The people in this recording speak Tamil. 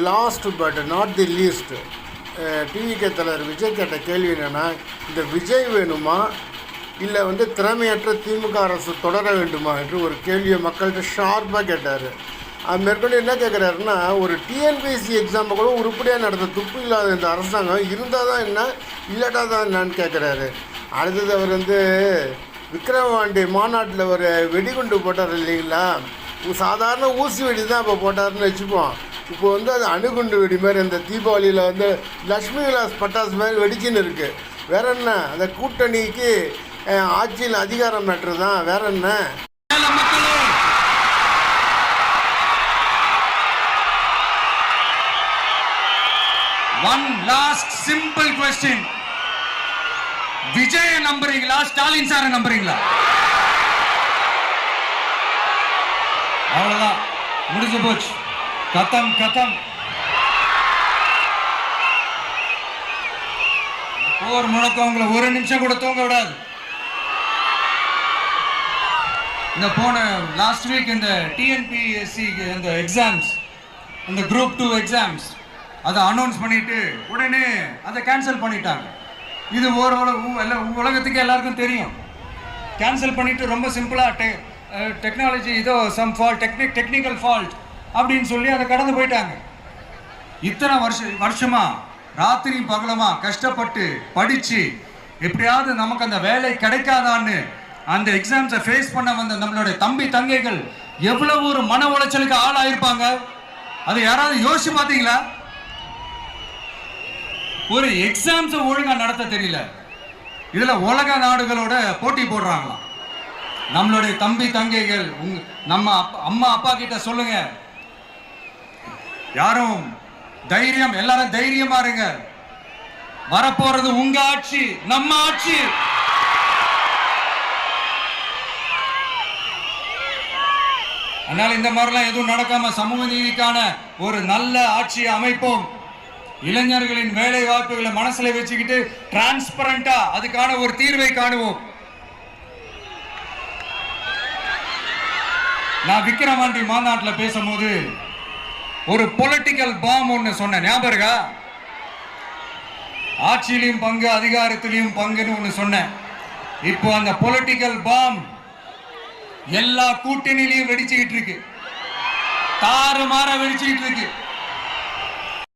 Last but not the least, TVK தலைவர் விஜய் கேட்ட கேள்வி என்னென்னா, இந்த விஜய் வேணுமா இல்லை திறமையற்ற திமுக அரசு தொடர வேண்டுமா என்று ஒரு கேள்வியை மக்கள்கிட்ட ஷார்ப்பாக கேட்டார். அது மேற்கொண்டு என்ன கேட்குறாருன்னா, ஒரு டிஎன்பிஎஸ்சி எக்ஸாமை கூட உருப்படியாக நடத்த துப்பு இல்லாத இந்த அரசாங்கம் இருந்தால் தான் என்ன, இல்லாட்டா தான் என்னான்னு கேட்குறாரு. அடுத்தது அவர் விக்ரவாண்டி மாநாட்டில் ஒரு வெடிகுண்டு போட்டார் இல்லைங்களா, சாதாரண ஊசி வெடி தான் இப்போ போட்டார்னு வச்சுப்போம். இப்போ அது அணுகுண்டு வெடி மாதிரி இந்த தீபாவளியில் லக்ஷ்மி விலாஸ் பட்டாசு மாதிரி வெடிச்சுன்னு இருக்குது. வேற என்ன, அந்த கூட்டணிக்கு ஆட்சியில் அதிகாரம் மேட்ரு தான், வேற என்ன. One last simple question. Vijaya நம்புறீங்களா, ஸ்டாலின் சார நம்புறீங்களா? அவ்வளவுதான், முடிஞ்சு போச்சு. கதம் கதம். போர் முழக்கம் உங்களை ஒரு நிமிஷம் கூட தூங்க விடாது. இந்த போன லாஸ்ட் வீக் இந்த டிஎன்பிஎஸ்சி இந்த எக்ஸாம்ஸ், இந்த குரூப் 2 எக்ஸாம்ஸ் அதை அனௌன்ஸ் பண்ணிட்டு உடனே அதை கேன்சல் பண்ணிட்டாங்க. இது உலகத்துக்கு எல்லாருக்கும் தெரியும். கேன்சல் பண்ணிட்டு ரொம்ப சிம்பிளாக டெக்னாலஜி ஏதோ சம் ஃபால்ட், டெக்னிக்கல் ஃபால்ட் அப்படின்னு சொல்லி அதை கடந்து போயிட்டாங்க. இத்தனை வருஷமா ராத்திரி பகலமா கஷ்டப்பட்டு படிச்சு எப்படியாவது நமக்கு அந்த வேலை கிடைக்காதான்னு அந்த எக்ஸாம்ஸை ஃபேஸ் பண்ண வந்த நம்மளுடைய தம்பி தங்கைகள் எவ்வளவு ஒரு மன உளைச்சலுக்கு ஆளாயிருப்பாங்க. அதை யாராவது யோசிச்சு பார்த்தீங்களா? ஒரு எக்ஸாம்ஸ் ஒழுங்கா நடத்த தெரியல, இதுல உலக நாடுகளோட போட்டி போடுறாங்களாம். நம்மளுடைய தம்பி தங்கைகள் நம்ம அம்மா அப்பா கிட்ட சொல்லுங்க, யாரும் தைரியம், எல்லாரும் தைரியமா இருங்க. வரப்போறது உங்க ஆட்சி, நம்ம ஆட்சி. அதனால இந்த மாதிரிலாம் எதுவும் நடக்காம சமூக நீதிக்கான ஒரு நல்ல ஆட்சியை அமைப்போம். இளைஞர்களின் வேலை வாய்ப்புகளை மனசுல வச்சுக்கிட்டு டிரான்ஸ்பரண்டா அதுக்கான ஒரு தீர்வை காணுவோம். நான் விக்கிரவாண்டி மாநாட்டில் பேசும்போது ஒரு பொலிட்டிக்கல் பாம் ஒன்னு சொன்ன ஞாபகம் இருக்கா? ஆட்சியிலையும் பங்கு, அதிகாரத்திலையும் பங்குன்னு ஒன்னு சொன்னேன். இப்போ அந்த பொலிட்டிக்கல் பாம் எல்லா கூட்டணியிலையும் வெடிச்சுக்கிட்டு இருக்கு, தாறுமாற வெடிச்சுக்கிட்டு இருக்கு.